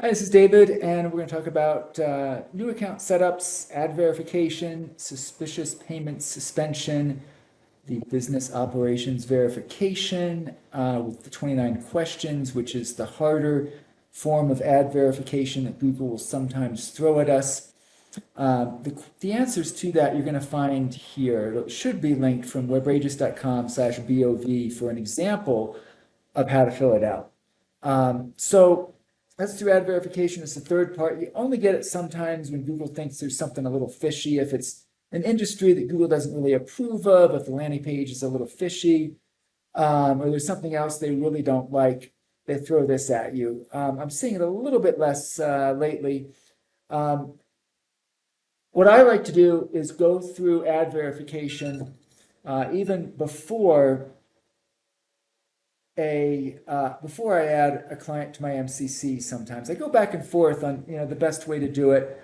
Hi, this is David, and we're going to talk about new account setups, ad verification, suspicious payment suspension, the business operations verification with the 29 questions, which is the harder form of ad verification that Google will sometimes throw at us. The answers to that you're going to find here. It should be linked from webrageous.com/BOV for an example of how to fill it out. So let's do ad verification as the third part. You only get it sometimes when Google thinks there's something a little fishy. If it's an industry that Google doesn't really approve of, if the landing page is a little fishy, or there's something else they really don't like, they throw this at you. I'm seeing it a little bit less lately. What I like to do is go through ad verification even before I add a client to my MCC. Sometimes I go back and forth on the best way to do it.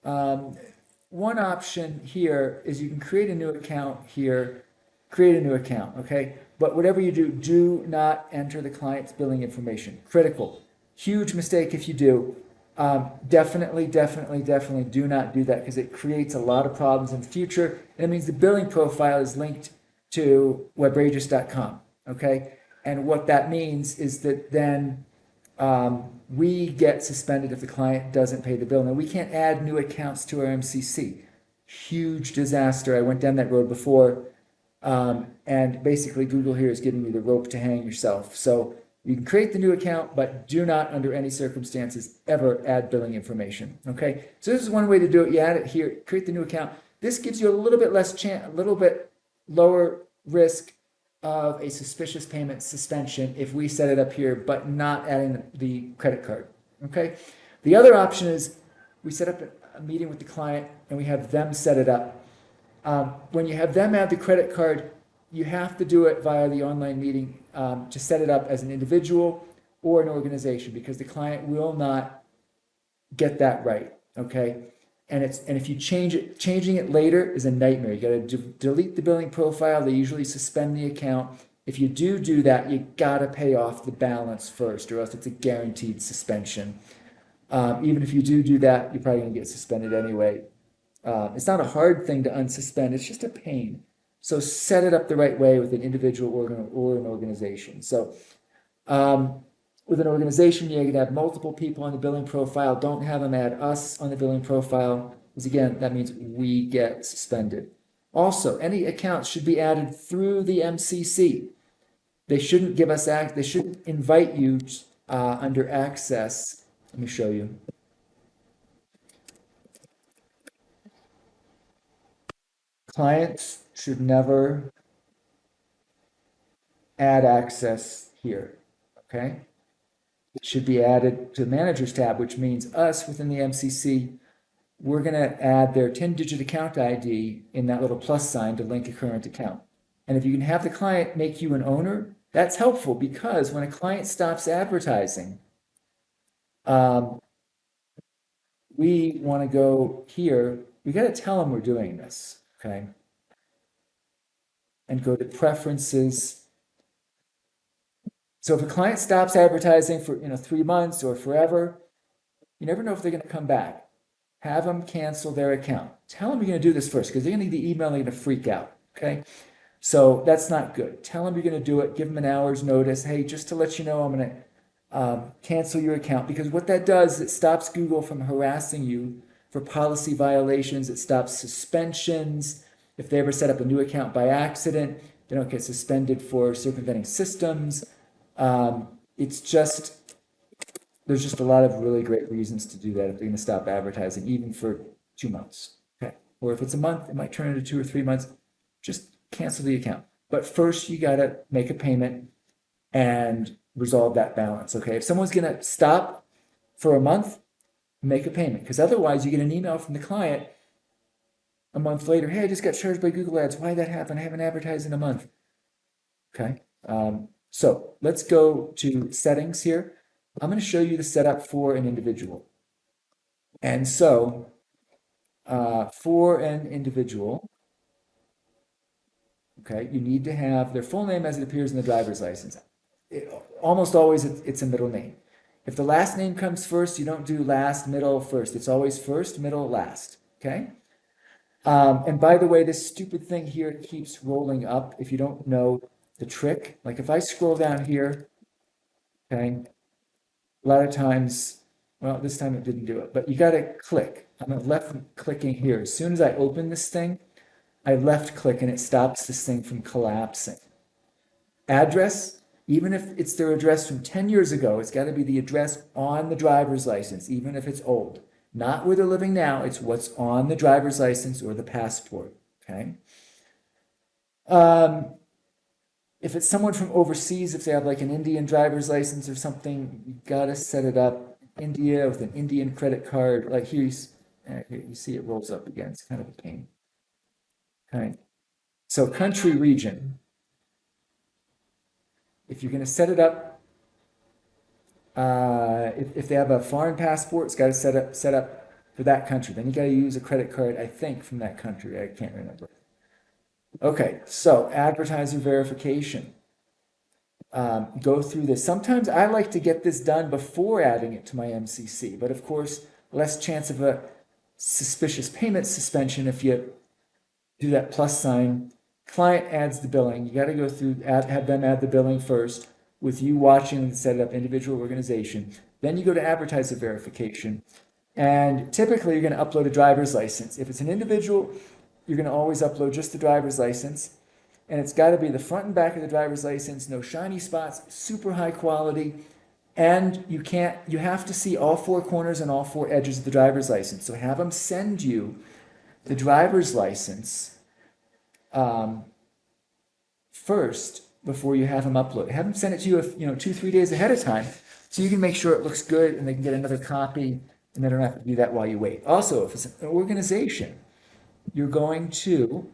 One option here is you can create a new account here, create a new account, okay? But whatever you do, do not enter the client's billing information. Critical. Huge mistake if you do. Definitely do not do that because it creates a lot of problems in the future. And it means the billing profile is linked to webrageous.com, okay? And what that means is that then we get suspended if the client doesn't pay the bill. Now, we can't add new accounts to our MCC. Huge disaster. I went down that road before. And basically, Google here is giving you the rope to hang yourself. So you can create the new account, but do not, under any circumstances, ever add billing information. Okay? So this is one way to do it. You add it here, create the new account. This gives you a little bit less chance, a little bit lower risk of a suspicious payment suspension if we set it up here, but not adding the credit card. Okay. The other option is we set up a meeting with the client and we have them set it up. When you have them add the credit card, you have to do it via the online meeting to set it up as an individual or an organization because the client will not get that right. Okay. And if you changing it later is a nightmare. You got to delete the billing profile. They usually suspend the account. If you do that, you got to pay off the balance first, or else it's a guaranteed suspension. Even if you do that, you're probably going to get suspended anyway. It's not a hard thing to unsuspend. It's just a pain. So set it up the right way with an individual or an organization. So with an organization, you can have multiple people on the billing profile. Don't have them add us on the billing profile, because again, that means we get suspended. Also, any accounts should be added through the MCC. They shouldn't give us they shouldn't invite you under access. Let me show you. Clients should never add access here, okay? It should be added to the Managers tab, which means us within the MCC, we're going to add their 10-digit account ID in that little plus sign to link a current account. And if you can have the client make you an owner, that's helpful because when a client stops advertising, we want to go here. We got to tell them we're doing this, okay? And go to preferences. So if a client stops advertising for 3 months or forever, you never know if they're going to come back. Have them cancel their account. Tell them you're going to do this first because they're going to get the email and they're going to freak out. Okay, so that's not good. Tell them you're going to do it. Give them an hour's notice. Hey, just to let you know, I'm going to cancel your account, because what that does is it stops Google from harassing you for policy violations. It stops suspensions. If they ever set up a new account by accident, they don't get suspended for circumventing systems. It's just, there's just a lot of really great reasons to do that if they're going to stop advertising, even for 2 months. Okay. Or if it's a month, it might turn into 2 or 3 months. Just cancel the account. But first, you got to make a payment and resolve that balance. Okay. If someone's going to stop for a month, make a payment, because otherwise you get an email from the client a month later. Hey, I just got charged by Google Ads. Why did that happen? I haven't advertised in a month. Okay. So let's go to settings here. I'm going to show you the setup for an individual. And so for an individual, okay, you need to have their full name as it appears in the driver's license. Almost always it's a middle name. If the last name comes first, you don't do last, middle, first. It's always first, middle, last. Okay? And by the way, this stupid thing here keeps rolling up if you don't know the trick. Like if I scroll down here, okay, a lot of times, well, this time it didn't do it, but you got to click. I'm left clicking here. As soon as I open this thing, I left click and it stops this thing from collapsing. Address, even if it's their address from 10 years ago, it's got to be the address on the driver's license, even if it's old. Not where they're living now, it's what's on the driver's license or the passport, okay? If it's someone from overseas, if they have like an Indian driver's license or something, you gotta set it up India with an Indian credit card. Like here you see it rolls up again. It's kind of a pain. Okay. So country region. If you're gonna set it up, if they have a foreign passport, it's got to set up for that country. Then you got to use a credit card, I think, from that country. I can't remember. Okay, so advertiser verification. Go through this. Sometimes I like to get this done before adding it to my MCC, but of course, less chance of a suspicious payment suspension if you do that plus sign. Client adds the billing. You got to go through, have them add the billing first with you watching and set it up individual organization. Then you go to advertiser verification. And typically you're going to upload a driver's license. If it's an individual, you're going to always upload just the driver's license. And it's got to be the front and back of the driver's license, no shiny spots, super high quality. And you have to see all four corners and all four edges of the driver's license. So have them send you the driver's license first before you have them upload. Have them send it to you, 2-3 days ahead of time, so you can make sure it looks good and they can get another copy, and they don't have to do that while you wait. Also, if it's an organization, you're going to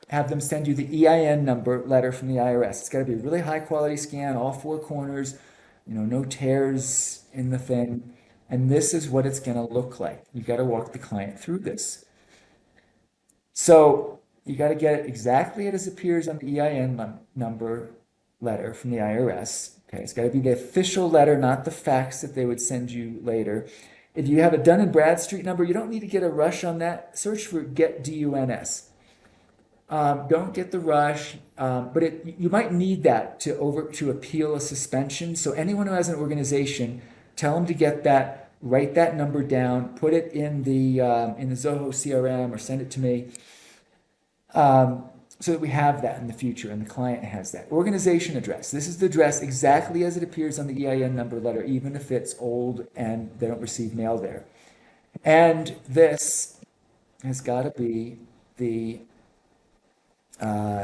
have them send you the EIN number letter from the IRS. It's got to be a really high quality scan, all four corners, no tears in the thing. And this is what it's going to look like. You got to walk the client through this. So you got to get it exactly as it appears on the EIN number letter from the IRS. Okay, it's got to be the official letter, not the fax that they would send you later. If you have a Dun and Bradstreet number, you don't need to get a rush on that. Search for get DUNS. Don't get the rush, but you might need that to appeal a suspension. So anyone who has an organization, tell them to get that, write that number down, put it in the Zoho CRM or send it to me, so that we have that in the future and the client has that. Organization address. This is the address exactly as it appears on the EIN number letter, even if it's old and they don't receive mail there. And this has got to be the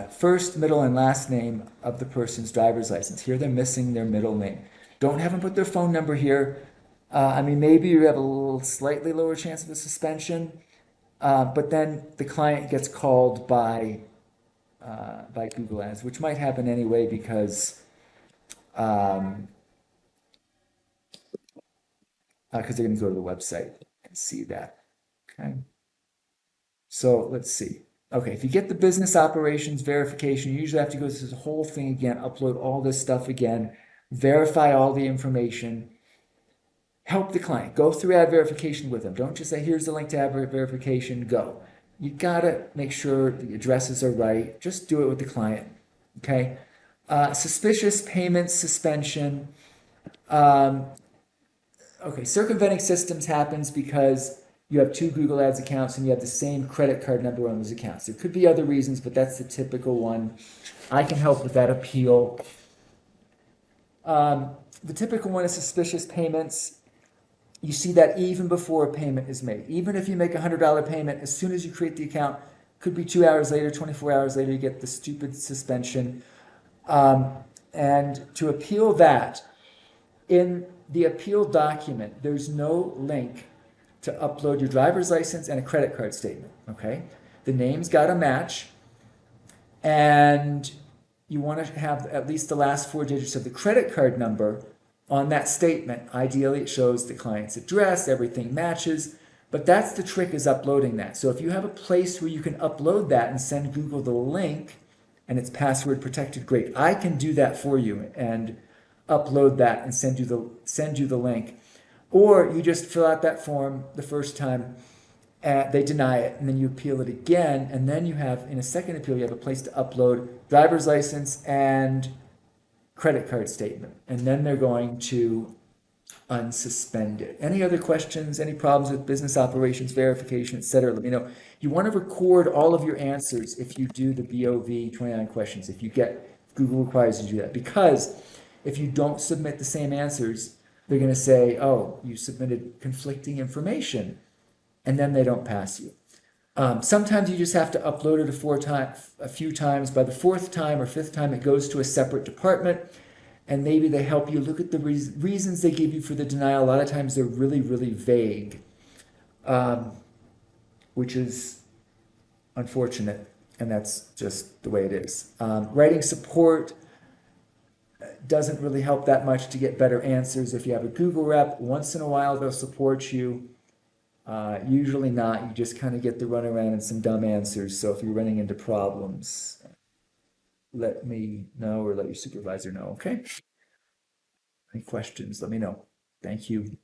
first, middle, and last name of the person's driver's license. Here they're missing their middle name. Don't have them put their phone number here. Maybe you have a little slightly lower chance of a suspension, but then the client gets called by Google Ads, which might happen anyway because they're going to go to the website and see that. Okay. So let's see. Okay, if you get the business operations verification, you usually have to go through this whole thing again, upload all this stuff again, verify all the information, help the client, go through ad verification with them. Don't just say, here's the link to ad verification, go. You gotta make sure the addresses are right. Just do it with the client, okay? Suspicious payment suspension. Okay, circumventing systems happens because you have two Google Ads accounts and you have the same credit card number on those accounts. There could be other reasons, but that's the typical one. I can help with that appeal. The typical one is suspicious payments. You see that even before a payment is made. Even if you make a $100 payment, as soon as you create the account, could be 2 hours later, 24 hours later, you get the stupid suspension. And to appeal that, in the appeal document, there's no link to upload your driver's license and a credit card statement, okay? The name's got to match, and you want to have at least the last 4 digits of the credit card number on that statement. Ideally, it shows the client's address, everything matches, but that's the trick, is uploading that. So if you have a place where you can upload that and send Google the link, and it's password protected, great. I can do that for you, and upload that and send you the link. Or you just fill out that form the first time, they deny it, and then you appeal it again, and then you have, in a second appeal, you have a place to upload driver's license and credit card statement, and then they're going to unsuspend it. Any other questions, any problems with business operations verification, etc., let me know. You want to record all of your answers if you do the BOV 29 questions, if Google requires you to do that, because if you don't submit the same answers, they're going to say, oh, you submitted conflicting information, and then they don't pass you. Sometimes you just have to upload it a few times. By the fourth time or fifth time, it goes to a separate department, and maybe they help you look at the reasons they give you for the denial. A lot of times they're really, really vague, which is unfortunate, and that's just the way it is. Writing support doesn't really help that much to get better answers. If you have a Google rep, once in a while they'll support you. Usually not. You just kind of get the runaround and some dumb answers. So if you're running into problems, let me know or let your supervisor know, okay? Any questions, let me know. Thank you.